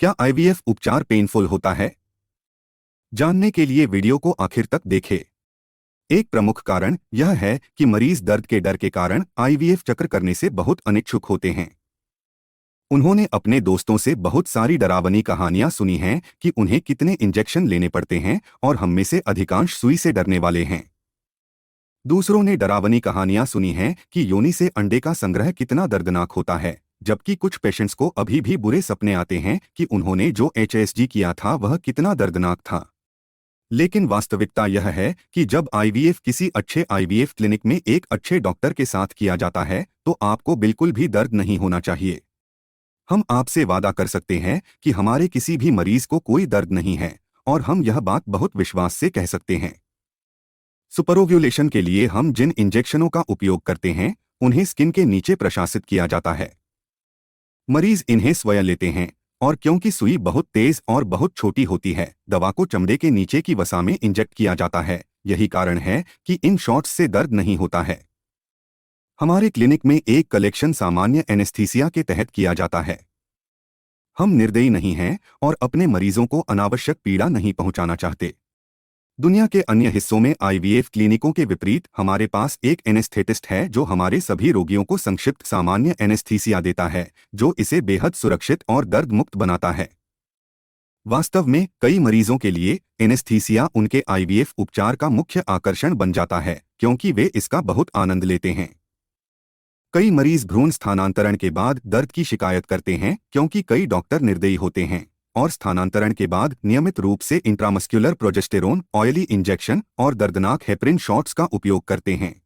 क्या आईवीएफ उपचार पेनफुल होता है? जानने के लिए वीडियो को आखिर तक देखें। एक प्रमुख कारण यह है कि मरीज दर्द के डर के कारण आईवीएफ चक्र करने से बहुत अनिच्छुक होते हैं। उन्होंने अपने दोस्तों से बहुत सारी डरावनी कहानियां सुनी हैं कि उन्हें कितने इंजेक्शन लेने पड़ते हैं और हम में से अधिकांश सुई से डरने वाले हैं। दूसरों ने डरावनी कहानियां सुनी हैं कि योनि से अंडे का संग्रह कितना दर्दनाक होता है, जबकि कुछ पेशेंट्स को अभी भी बुरे सपने आते हैं कि उन्होंने जो एचएसजी किया था वह कितना दर्दनाक था। लेकिन वास्तविकता यह है कि जब आईवीएफ किसी अच्छे आईवीएफ क्लिनिक में एक अच्छे डॉक्टर के साथ किया जाता है तो आपको बिल्कुल भी दर्द नहीं होना चाहिए। हम आपसे वादा कर सकते हैं कि हमारे किसी भी मरीज को कोई दर्द नहीं है, और हम यह बात बहुत विश्वास से कह सकते हैं। सुपरओव्यूलेशन के लिए हम जिन इंजेक्शनों का उपयोग करते हैं उन्हें स्किन के नीचे प्रशासित किया जाता है। मरीज इन्हें स्वयं लेते हैं, और क्योंकि सुई बहुत तेज और बहुत छोटी होती है, दवा को चमड़े के नीचे की वसा में इंजेक्ट किया जाता है। यही कारण है कि इन शॉट्स से दर्द नहीं होता है। हमारे क्लिनिक में एक कलेक्शन सामान्य एनेस्थीसिया के तहत किया जाता है। हम निर्दयी नहीं हैं और अपने मरीजों को अनावश्यक पीड़ा नहीं पहुंचाना चाहते। दुनिया के अन्य हिस्सों में आईवीएफ क्लिनिकों के विपरीत हमारे पास एक एनेस्थेटिस्ट है जो हमारे सभी रोगियों को संक्षिप्त सामान्य एनेस्थीसिया देता है, जो इसे बेहद सुरक्षित और दर्द मुक्त बनाता है। वास्तव में कई मरीजों के लिए एनेस्थीसिया उनके आईवीएफ उपचार का मुख्य आकर्षण बन जाता है, क्योंकि वे इसका बहुत आनंद लेते हैं। कई मरीज भ्रूण स्थानांतरण के बाद दर्द की शिकायत करते हैं क्योंकि कई डॉक्टर निर्दयी होते हैं और स्थानांतरण के बाद नियमित रूप से इंट्रामस्क्यूलर प्रोजेस्टेरोन, ऑयली इंजेक्शन और दर्दनाक हेपरिन शॉट्स का उपयोग करते हैं।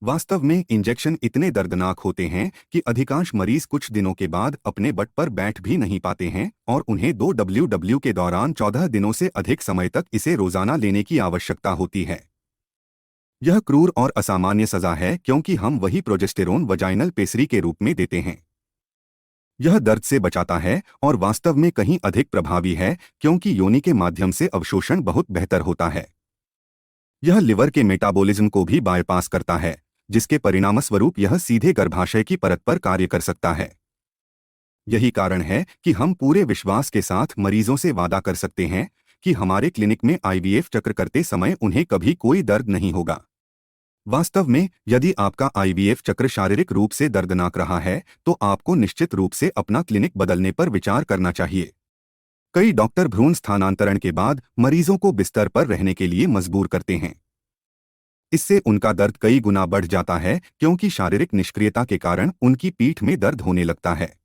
वास्तव में इंजेक्शन इतने दर्दनाक होते हैं कि अधिकांश मरीज कुछ दिनों के बाद अपने बट पर बैठ भी नहीं पाते हैं और उन्हें 2WW के दौरान 14 दिनों से अधिक समय तक इसे रोजाना लेने की आवश्यकता होती है। यह क्रूर और असामान्य सजा है क्योंकि हम वही प्रोजेस्टेरोन वजाइनल पेसरी के रूप में देते हैं। यह दर्द से बचाता है और वास्तव में कहीं अधिक प्रभावी है क्योंकि योनि के माध्यम से अवशोषण बहुत बेहतर होता है। यह लिवर के मेटाबॉलिज्म को भी बायपास करता है, जिसके परिणामस्वरूप यह सीधे गर्भाशय की परत पर कार्य कर सकता है। यही कारण है कि हम पूरे विश्वास के साथ मरीजों से वादा कर सकते हैं कि हमारे क्लिनिक में आईवीएफ चक्र करते समय उन्हें कभी कोई दर्द नहीं होगा। वास्तव में यदि आपका आईवीएफ चक्र शारीरिक रूप से दर्दनाक रहा है तो आपको निश्चित रूप से अपना क्लिनिक बदलने पर विचार करना चाहिए। कई डॉक्टर भ्रूण स्थानांतरण के बाद मरीजों को बिस्तर पर रहने के लिए मजबूर करते हैं। इससे उनका दर्द कई गुना बढ़ जाता है क्योंकि शारीरिक निष्क्रियता के कारण उनकी पीठ में दर्द होने लगता है।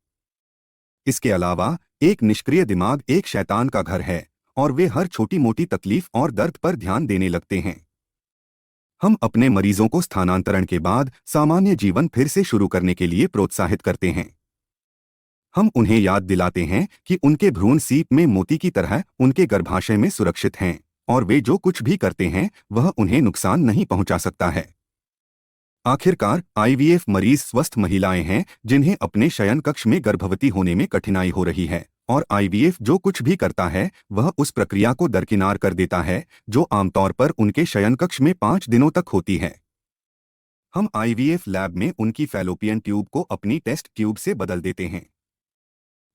इसके अलावा एक निष्क्रिय दिमाग एक शैतान का घर है और वे हर छोटी मोटी तकलीफ और दर्द पर ध्यान देने लगते हैं। हम अपने मरीजों को स्थानांतरण के बाद सामान्य जीवन फिर से शुरू करने के लिए प्रोत्साहित करते हैं। हम उन्हें याद दिलाते हैं कि उनके भ्रूण सीप में मोती की तरह उनके गर्भाशय में सुरक्षित हैं और वे जो कुछ भी करते हैं वह उन्हें नुकसान नहीं पहुंचा सकता है। आखिरकार आईवीएफ मरीज स्वस्थ महिलाएं हैं जिन्हें अपने शयन कक्ष में गर्भवती होने में कठिनाई हो रही है, और आईवीएफ जो कुछ भी करता है वह उस प्रक्रिया को दरकिनार कर देता है जो आमतौर पर उनके शयन कक्ष में 5 दिनों तक होती है। हम आईवीएफ लैब में उनकी फैलोपियन ट्यूब को अपनी टेस्ट ट्यूब से बदल देते हैं।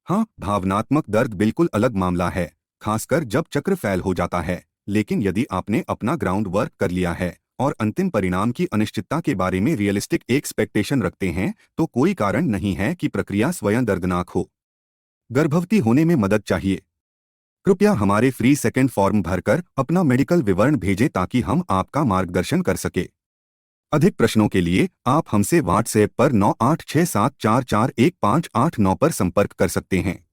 हाँ, भावनात्मक दर्द बिल्कुल अलग मामला है, खासकर जब चक्र फैल हो जाता है। लेकिन यदि आपने अपना ग्राउंड वर्क कर लिया है और अंतिम परिणाम की अनिश्चितता के बारे में रियलिस्टिक एक्सपेक्टेशन रखते हैं तो कोई कारण नहीं है कि प्रक्रिया स्वयं दर्दनाक हो। गर्भवती होने में मदद चाहिए? कृपया हमारे फ्री सेकंड फॉर्म भरकर अपना मेडिकल विवरण भेजें ताकि हम आपका मार्गदर्शन कर सके। अधिक प्रश्नों के लिए आप हमसे व्हाट्सएप पर 9867441589 पर संपर्क कर सकते हैं।